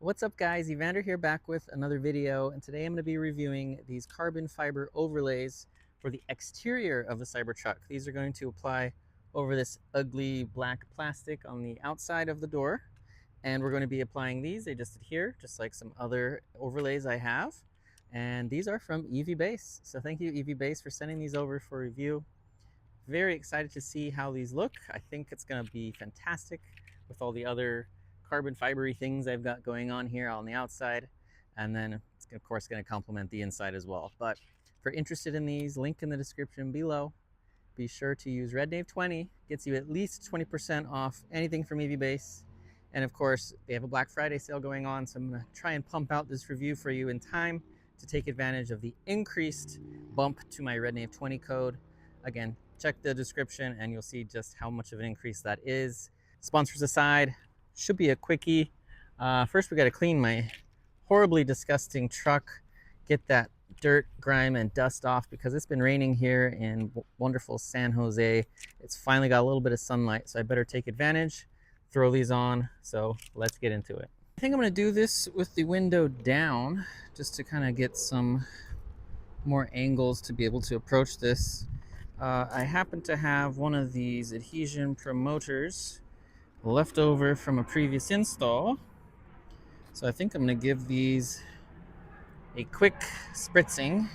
What's up guys, Evander here back with another video, and today I'm going to be reviewing these carbon fiber overlays for the exterior of the Cybertruck. These are going to apply over this ugly black plastic on the outside of the door, and we're going to be applying these. They just adhere, just like some other overlays I have, and these are from EVBase. So thank you EVBase for sending these over for review. Very excited to see how these look. I think it's going to be fantastic with all the other carbon fibery things I've got going on here on the outside, and then it's of course going to complement the inside as well. But if you're interested in these, link in the description below. Be sure to use RedDave20, gets you at least 20% off anything from EVBase. And of course, they have a Black Friday sale going on, so I'm going to try and pump out this review for you in time to take advantage of the increased bump to my RedDave20 code. Again, check the description and you'll see just how much of an increase that is. Sponsors aside, should be a quickie. First, we got to clean my horribly disgusting truck, get that dirt, grime, and dust off because it's been raining here in wonderful San Jose. It's finally got a little bit of sunlight, so I better take advantage, throw these on. So let's get into it. I think I'm going to do this with the window down just to kind of get some more angles to be able to approach this. I happen to have one of these adhesion promoters left over from a previous install, so I think I'm going to give these a quick spritzing.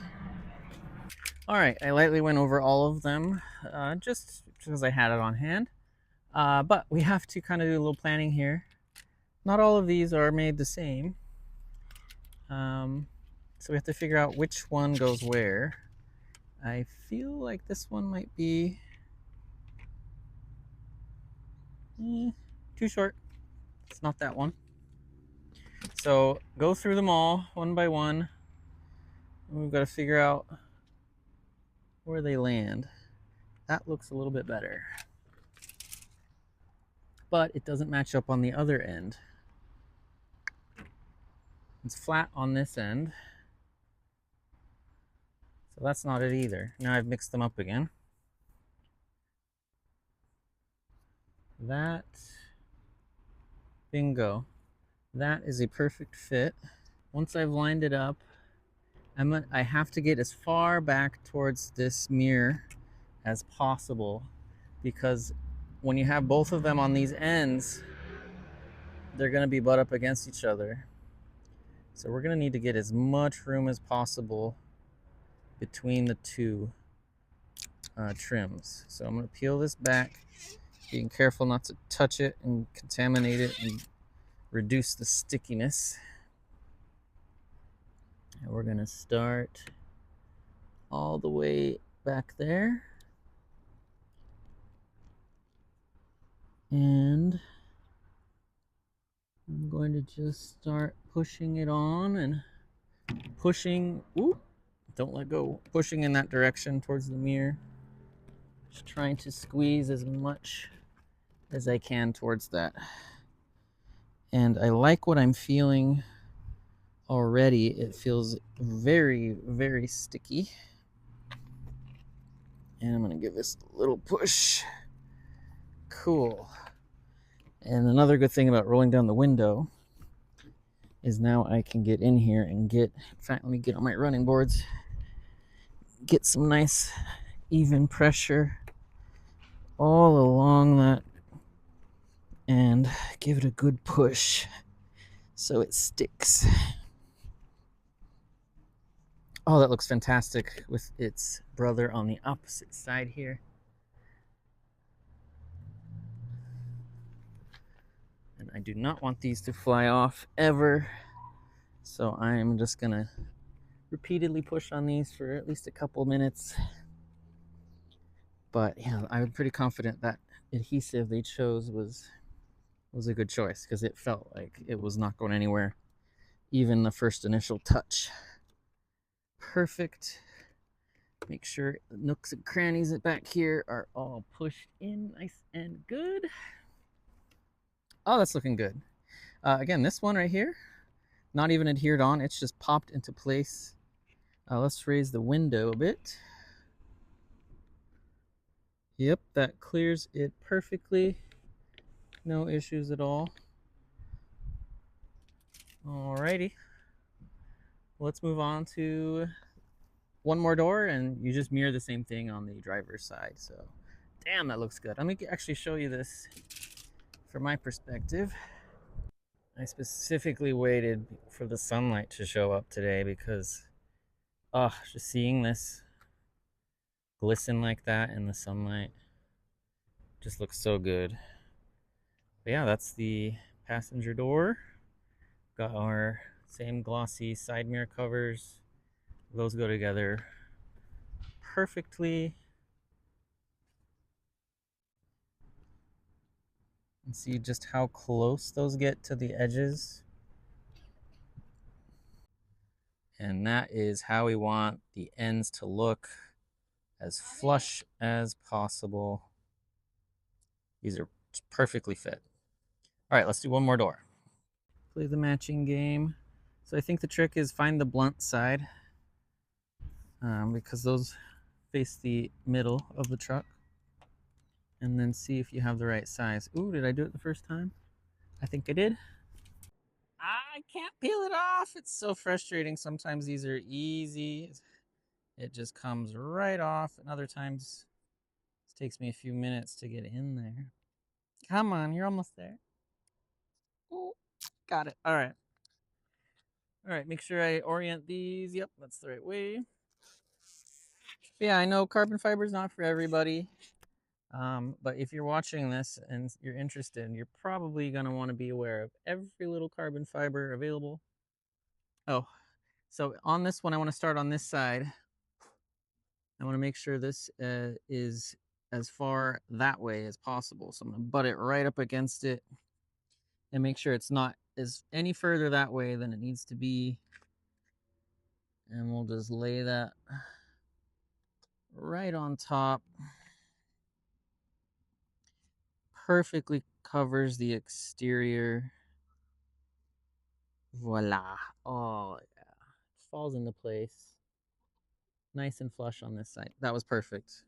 All right, I lightly went over all of them just because I had it on hand, but we have to kind of do a little planning here. Not all of these are made the same, so we have to figure out which one goes where. I feel like this one might be too short. It's not that one. So go through them all one by one. We've got to figure out where they land. That looks a little bit better, but it doesn't match up on the other end. It's flat on this end, so that's not it either. Now I've mixed them up again. That, bingo, that is a perfect fit. Once I've lined it up, I have to get as far back towards this mirror as possible, because when you have both of them on these ends, they're going to be butt up against each other. So we're going to need to get as much room as possible between the two trims. So I'm going to peel this back, being careful not to touch it and contaminate it and reduce the stickiness. And we're going to start all the way back there. And I'm going to just start pushing it on and pushing, don't let go, pushing in that direction towards the mirror. Just trying to squeeze as much as I can towards that. And I like what I'm feeling already. It feels very, very sticky. And I'm going to give this a little push. Cool. And another good thing about rolling down the window is now I can get in here and in fact, let me get on my running boards, get some nice even pressure all along that and give it a good push so it sticks. Oh, that looks fantastic with its brother on the opposite side here. And I do not want these to fly off ever, so I'm just gonna repeatedly push on these for at least a couple minutes. But yeah, I'm pretty confident that adhesive they chose was a good choice, because it felt like it was not going anywhere, even the first initial touch. Perfect. Make sure the nooks and crannies back here are all pushed in nice and good. Oh, that's looking good. Again, this one right here, not even adhered on, it's just popped into place. Let's raise the window a bit. Yep, that clears it perfectly. No issues at all. Alrighty, let's move on to one more door, and you just mirror the same thing on the driver's side. So, damn, that looks good. Let me actually show you this from my perspective. I specifically waited for the sunlight to show up today because, just seeing this glisten like that in the sunlight just looks so good. But yeah, that's the passenger door. Got our same glossy side mirror covers. Those go together perfectly. And see just how close those get to the edges. And that is how we want the ends to look, as flush as possible. These are perfectly fit. All right, let's do one more door. Play the matching game. So I think the trick is find the blunt side, because those face the middle of the truck. And then see if you have the right size. Ooh, did I do it the first time? I think I did. I can't peel it off. It's so frustrating. Sometimes these are easy. It just comes right off. And other times it takes me a few minutes to get in there. Come on, you're almost there. Ooh, got it. All right. All right, make sure I orient these. Yep, that's the right way. Yeah, I know carbon fiber is not for everybody. But if you're watching this and you're interested, you're probably going to want to be aware of every little carbon fiber available. Oh, so on this one, I want to start on this side. I want to make sure this is as far that way as possible. So I'm going to butt it right up against it and make sure it's not as any further that way than it needs to be. And we'll just lay that right on top. Perfectly covers the exterior. Voila. Oh, yeah. It falls into place. Nice and flush on this side. That was perfect.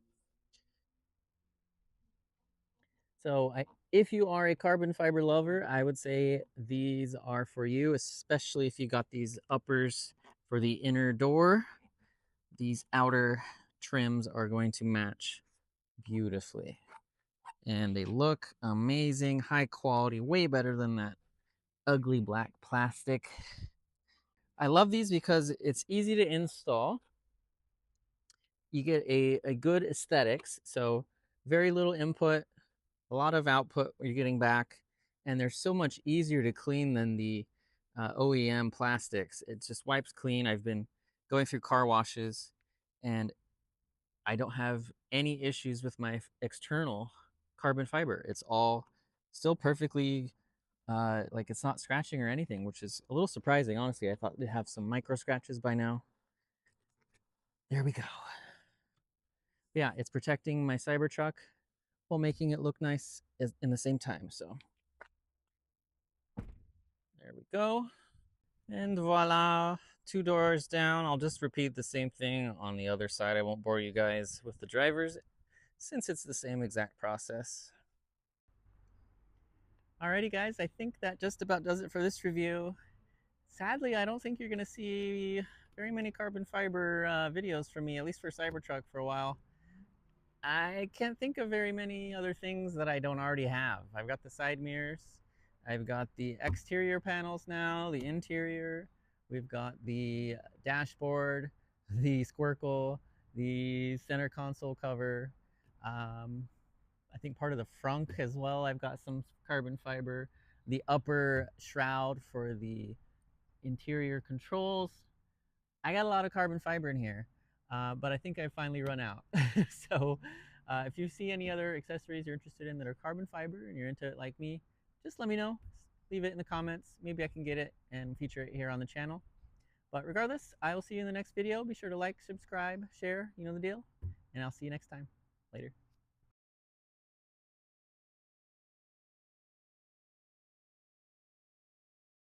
So if you are a carbon fiber lover, I would say these are for you, especially if you got these uppers for the inner door. These outer trims are going to match beautifully. And they look amazing, high quality, way better than that ugly black plastic. I love these because it's easy to install. You get a good aesthetics, so very little input, a lot of output you're getting back, and they're so much easier to clean than the OEM plastics. It just wipes clean. I've been going through car washes, and I don't have any issues with my external carbon fiber. It's all still perfectly, like it's not scratching or anything, which is a little surprising, honestly. I thought they'd have some micro scratches by now. There we go. Yeah, it's protecting my Cybertruck while making it look nice in the same time. So there we go. And voila, 2 doors down. I'll just repeat the same thing on the other side. I won't bore you guys with the drivers since it's the same exact process. Alrighty guys, I think that just about does it for this review. Sadly, I don't think you're gonna see very many carbon fiber videos from me, at least for Cybertruck, for a while. I can't think of very many other things that I don't already have. I've got the side mirrors, I've got the exterior panels now, the interior, we've got the dashboard, the squircle, the center console cover. I think part of the frunk as well, I've got some carbon fiber, the upper shroud for the interior controls. I got a lot of carbon fiber in here, but I think I've finally run out. So if you see any other accessories you're interested in that are carbon fiber and you're into it like me, just let me know. Leave it in the comments. Maybe I can get it and feature it here on the channel. But regardless, I will see you in the next video. Be sure to like, subscribe, share, you know the deal. And I'll see you next time. Later.